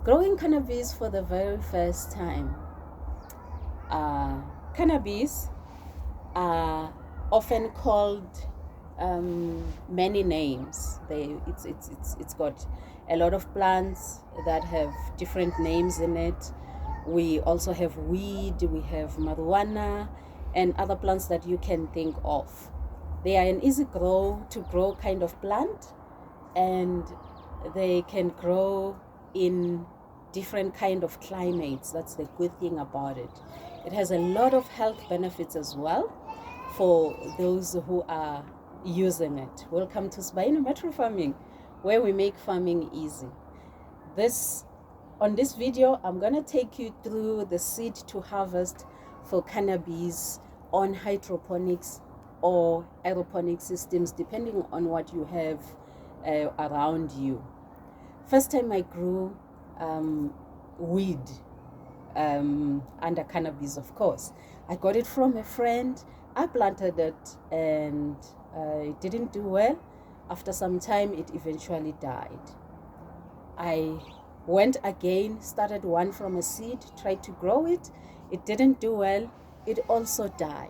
Growing cannabis for the very first time. Cannabis are often called many names. It's got a lot of plants that have different names in it. We also have weed, we have marijuana, and other plants that you can think of. They are an easy to grow kind of plant, and they can grow in different kind of climates. That's the good thing about it. It has a lot of health benefits as well for those who are using it. Welcome to Sbaini Metro Farming, where we make farming easy. On this video, I'm going to take you through the seed to harvest for cannabis on hydroponics or aeroponic systems, depending on what you have around you. First time I grew weed under cannabis, of course. I got it from a friend. I planted it and it didn't do well. After some time, it eventually died. I went again, started one from a seed, tried to grow it. It didn't do well. It also died.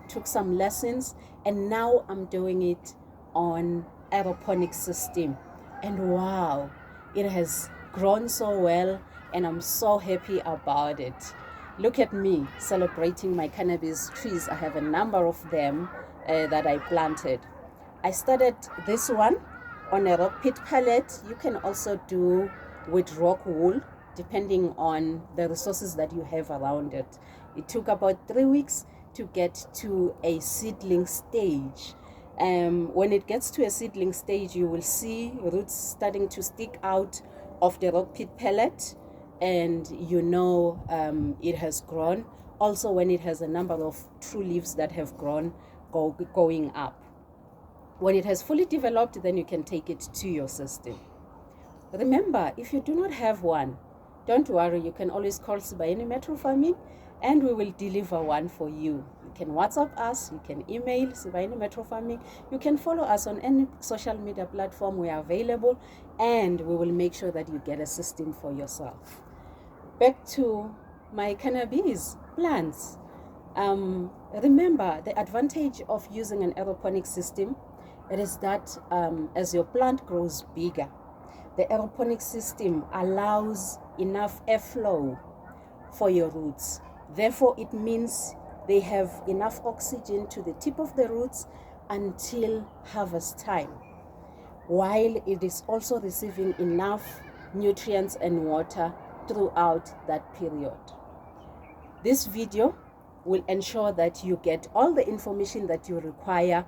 Took some lessons, and now I'm doing it on aeroponic system. And wow, it has grown so well, and I'm so happy about it. Look at me celebrating my cannabis trees. I have a number of them that I planted. I started this one on a rock pit pallet. You can also do with rock wool, depending on the resources that you have around it. It took about 3 weeks to get to a seedling stage. When it gets to a seedling stage, you will see roots starting to stick out of the rock pit pellet, and you know it has grown. Also, when it has a number of true leaves that have grown going up. When it has fully developed, then you can take it to your system. Remember, if you do not have one, don't worry, you can always call Sbaini Metro Farming and we will deliver one for you. You can WhatsApp us, you can email Sbaini Metro Farming, you can follow us on any social media platform. We are available, and we will make sure that you get a system for yourself. Back to my cannabis plants. Remember, the advantage of using an aeroponic system, it is that as your plant grows bigger, the aeroponic system allows enough airflow for your roots. Therefore, it means they have enough oxygen to the tip of the roots until harvest time, while it is also receiving enough nutrients and water throughout that period. This video will ensure that you get all the information that you require.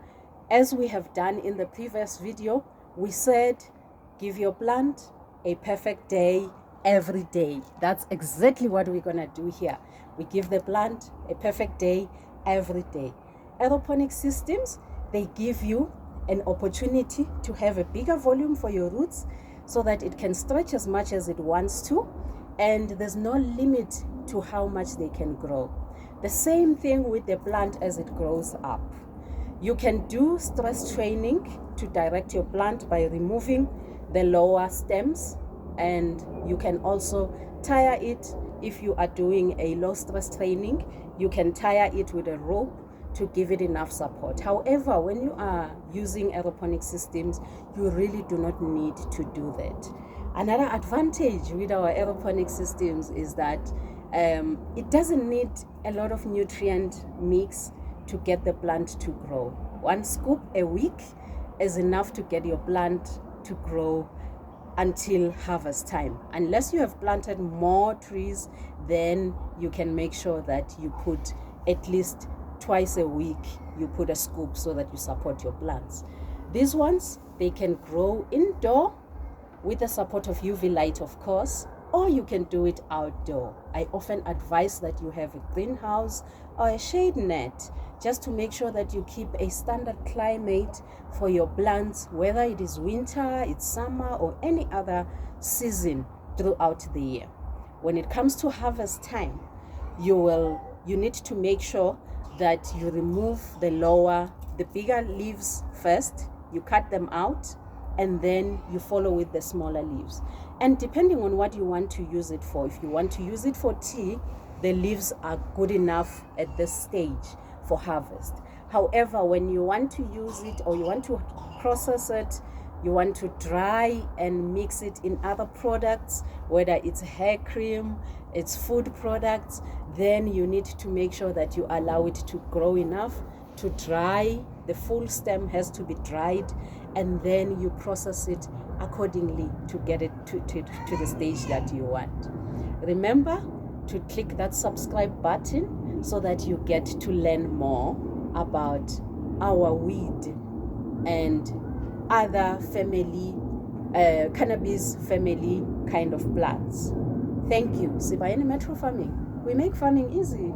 As we have done in the previous video, we said give your plant a perfect day every day. That's exactly what we're going to do here. We give the plant a perfect day every day. Aeroponic systems, they give you an opportunity to have a bigger volume for your roots so that it can stretch as much as it wants to, and there's no limit to how much they can grow. The same thing with the plant as it grows up. You can do stress training to direct your plant by removing the lower stems, and you can also tire it. If you are doing a low stress training, you can tire it with a rope to give it enough support. However, when you are using aeroponic systems, you really do not need to do that. Another advantage with our aeroponic systems is that it doesn't need a lot of nutrient mix to get the plant to grow. 1 scoop a week is enough to get your plant to grow until harvest time. Unless you have planted more trees, then you can make sure that you put at least twice a week, you put a scoop so that you support your plants. These ones, they can grow indoor with the support of UV light, of course, or you can do it outdoor. I often advise that you have a greenhouse or a shade net, just to make sure that you keep a standard climate for your plants, whether it is winter, it's summer, or any other season throughout the year. When it comes to harvest time, you need to make sure that you remove the bigger leaves first, you cut them out, and then you follow with the smaller leaves. And depending on what you want to use it for, if you want to use it for tea, the leaves are good enough at this stage for harvest. However, when you want to use it or you want to process it, you want to dry and mix it in other products, whether it's hair cream, it's food products, then you need to make sure that you allow it to grow enough to dry. The full stem has to be dried, and then you process it accordingly to get it to the stage that you want. Remember to click that subscribe button so that you get to learn more about our weed and other family, cannabis family kind of plants. Thank you. Sibayeni Metro Farming. We make farming easy.